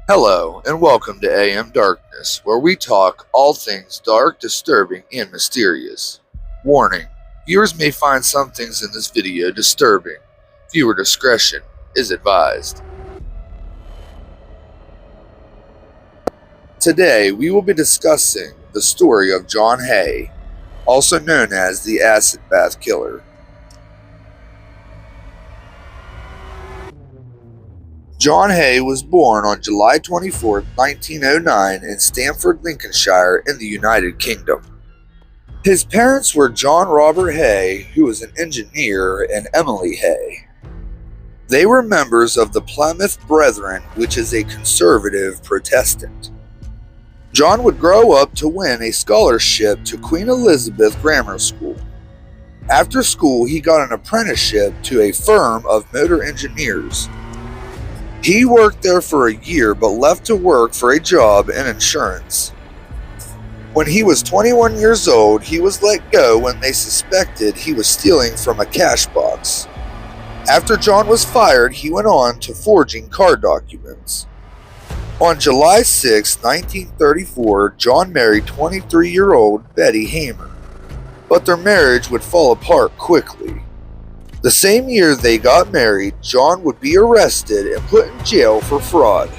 Hello, and welcome to AM Darkness, where we talk all things dark, disturbing, and mysterious. Warning: viewers may find some things in this video disturbing. Viewer discretion is advised. Today, we will be discussing the story of John Haigh, also known as the Acid Bath Killer. John Haigh was born on July 24, 1909 in Stamford, Lincolnshire in the United Kingdom. His parents were John Robert Haigh, who was an engineer, and Emily Haigh. They were members of the Plymouth Brethren, which is a conservative Protestant. John would grow up to win a scholarship to Queen Elizabeth Grammar School. After school, he got an apprenticeship to a firm of motor engineers. He worked there for a year but left to work for a job in insurance. When he was 21 years old, he was let go when they suspected he was stealing from a cash box. After John was fired, he went on to forging car documents. On July 6, 1934, John married 23-year-old Betty Hamer, but their marriage would fall apart quickly. The same year they got married, John would be arrested and put in jail for fraud.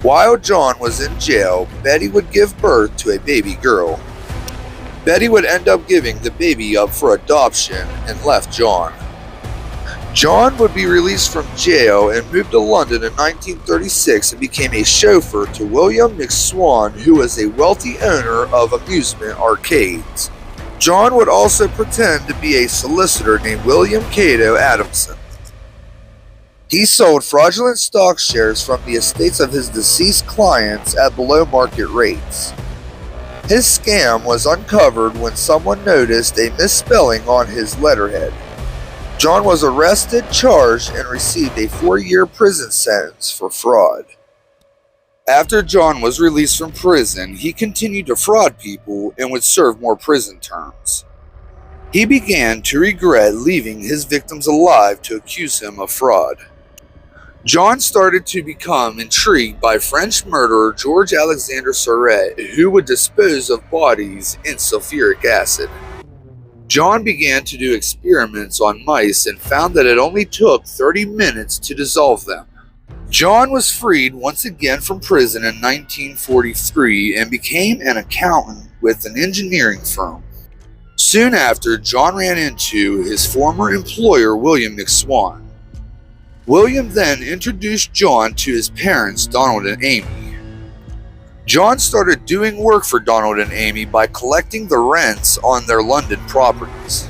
While John was in jail, Betty would give birth to a baby girl. Betty would end up giving the baby up for adoption and left John. John would be released from jail and moved to London in 1936 and became a chauffeur to William McSwan, who was a wealthy owner of amusement arcades. John would also pretend to be a solicitor named William Cato Adamson. He sold fraudulent stock shares from the estates of his deceased clients at below market rates. His scam was uncovered when someone noticed a misspelling on his letterhead. John was arrested, charged, and received a 4-year prison sentence for fraud. After John was released from prison, he continued to fraud people and would serve more prison terms. He began to regret leaving his victims alive to accuse him of fraud. John started to become intrigued by French murderer George Alexander Sauret, who would dispose of bodies in sulfuric acid. John began to do experiments on mice and found that it only took 30 minutes to dissolve them. John was freed once again from prison in 1943 and became an accountant with an engineering firm. Soon after, John ran into his former employer, William McSwan. William then introduced John to his parents, Donald and Amy. John started doing work for Donald and Amy by collecting the rents on their London properties.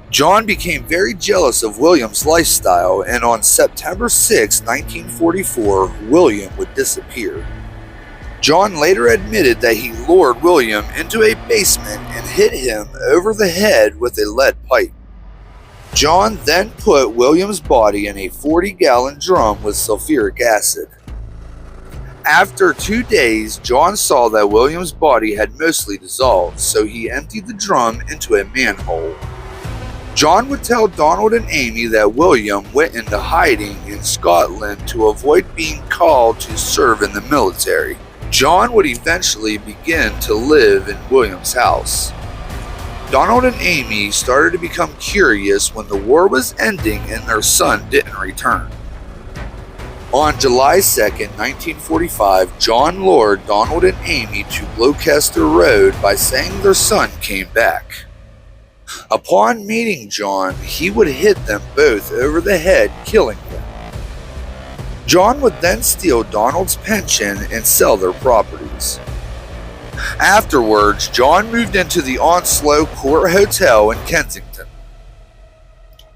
John became very jealous of William's lifestyle, and on September 6, 1944, William would disappear. John later admitted that he lured William into a basement and hit him over the head with a lead pipe. John then put William's body in a 40-gallon drum with sulfuric acid. After 2 days, John saw that William's body had mostly dissolved, so he emptied the drum into a manhole. John would tell Donald and Amy that William went into hiding in Scotland to avoid being called to serve in the military. John would eventually begin to live in William's house. Donald and Amy started to become curious when the war was ending and their son didn't return. On July 2, 1945, John lured Donald and Amy to Gloucester Road by saying their son came back. Upon meeting John, he would hit them both over the head, killing them. John would then steal Donald's pension and sell their properties. Afterwards, John moved into the Onslow Court Hotel in Kensington.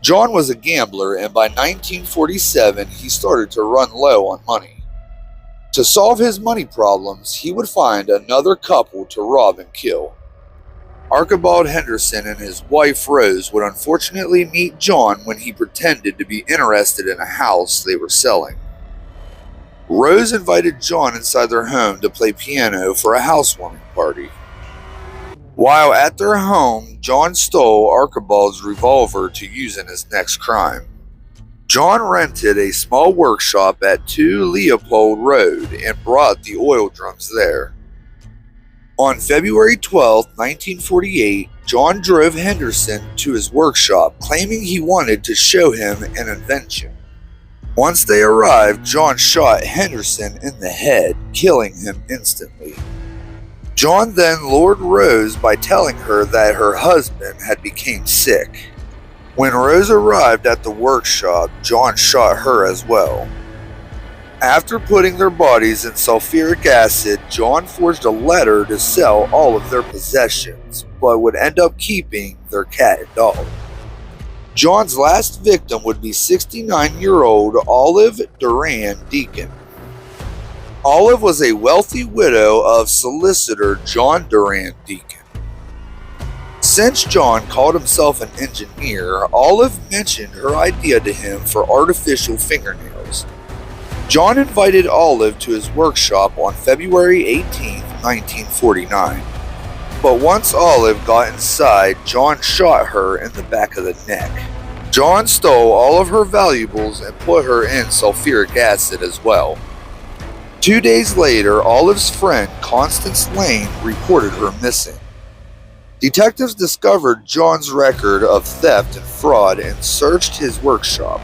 John was a gambler, and by 1947, he started to run low on money. To solve his money problems, he would find another couple to rob and kill. Archibald Henderson and his wife Rose would unfortunately meet John when he pretended to be interested in a house they were selling. Rose invited John inside their home to play piano for a housewarming party. While at their home, John stole Archibald's revolver to use in his next crime. John rented a small workshop at 2 Leopold Road and brought the oil drums there. On February 12, 1948, John drove Henderson to his workshop, claiming he wanted to show him an invention. Once they arrived, John shot Henderson in the head, killing him instantly. John then lured Rose by telling her that her husband had become sick. When Rose arrived at the workshop, John shot her as well. After putting their bodies in sulfuric acid, John forged a letter to sell all of their possessions, but would end up keeping their cat and dog. John's last victim would be 69-year-old Olive Duran Deacon. Olive was a wealthy widow of solicitor John Duran Deacon. Since John called himself an engineer, Olive mentioned her idea to him for artificial fingernails. John invited Olive to his workshop on February 18, 1949. But once Olive got inside, John shot her in the back of the neck. John stole all of her valuables and put her in sulfuric acid as well. 2 days later, Olive's friend Constance Lane reported her missing. Detectives discovered John's record of theft and fraud and searched his workshop.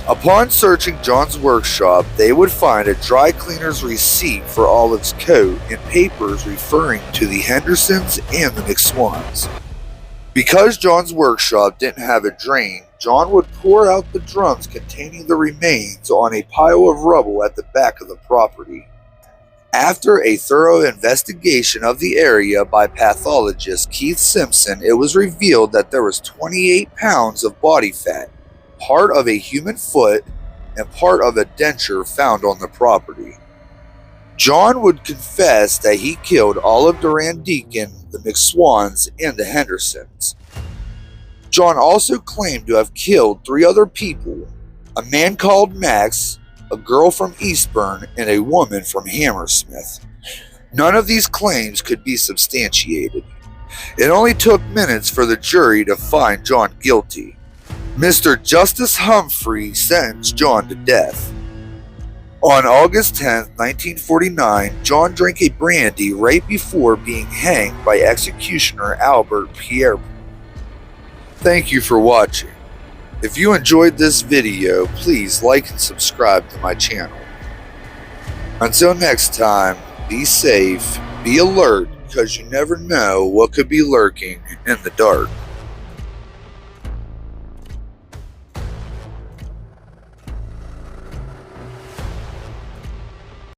Upon searching John's workshop, they would find a dry cleaner's receipt for Olive's coat and papers referring to the Hendersons and the McSwans. Because John's workshop didn't have a drain, John would pour out the drums containing the remains on a pile of rubble at the back of the property. After a thorough investigation of the area by pathologist Keith Simpson, it was revealed that there was 28 pounds of body fat, part of a human foot, and part of a denture found on the property. John would confess that he killed Olive Duran Deacon, the McSwans, and the Hendersons. John also claimed to have killed 3 other people, a man called Max, a girl from Eastburn, and a woman from Hammersmith. None of these claims could be substantiated. It only took minutes for the jury to find John guilty. Mr. Justice Humphrey sentenced John to death. On August 10, 1949, John drank a brandy right before being hanged by executioner Albert Pierre. Thank you for watching. If you enjoyed this video, please like and subscribe to my channel. Until next time, be safe, be alert, because you never know what could be lurking in the dark.